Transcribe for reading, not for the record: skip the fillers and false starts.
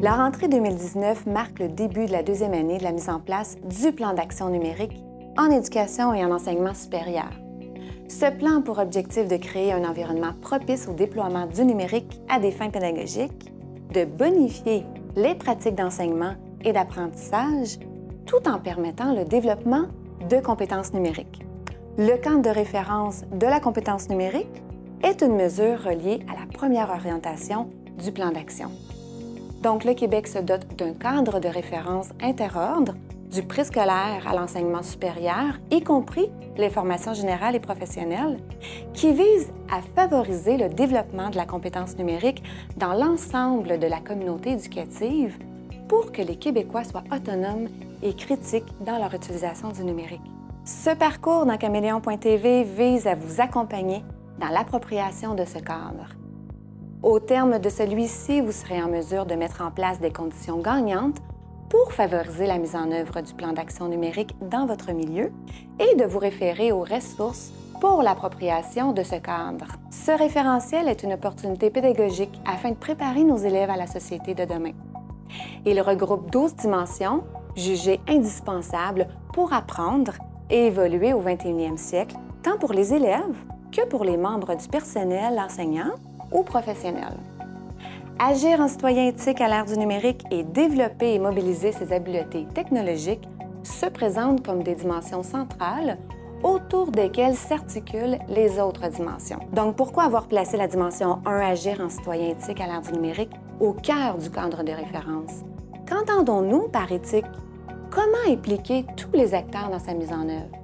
La rentrée 2019 marque le début de la deuxième année de la mise en place du plan d'action numérique en éducation et en enseignement supérieur. Ce plan a pour objectif de créer un environnement propice au déploiement du numérique à des fins pédagogiques, de bonifier les pratiques d'enseignement et d'apprentissage, tout en permettant le développement de compétences numériques. Le cadre de référence de la compétence numérique est une mesure reliée à la première orientation du plan d'action. Donc, le Québec se dote d'un cadre de référence interordre du préscolaire à l'enseignement supérieur, y compris les formations générales et professionnelles, qui vise à favoriser le développement de la compétence numérique dans l'ensemble de la communauté éducative pour que les Québécois soient autonomes et critiques dans leur utilisation du numérique. Ce parcours dans Caméléon.tv vise à vous accompagner dans l'appropriation de ce cadre. Au terme de celui-ci, vous serez en mesure de mettre en place des conditions gagnantes pour favoriser la mise en œuvre du plan d'action numérique dans votre milieu et de vous référer aux ressources pour l'appropriation de ce cadre. Ce référentiel est une opportunité pédagogique afin de préparer nos élèves à la société de demain. Il regroupe 12 dimensions jugées indispensables pour apprendre et évoluer au 21e siècle, tant pour les élèves que pour les membres du personnel enseignant ou professionnel. Agir en citoyen éthique à l'ère du numérique et développer et mobiliser ses habiletés technologiques se présentent comme des dimensions centrales autour desquelles s'articulent les autres dimensions. Donc, pourquoi avoir placé la dimension 1, Agir en citoyen éthique à l'ère du numérique, au cœur du cadre de référence? Qu'entendons-nous par éthique? Comment impliquer tous les acteurs dans sa mise en œuvre?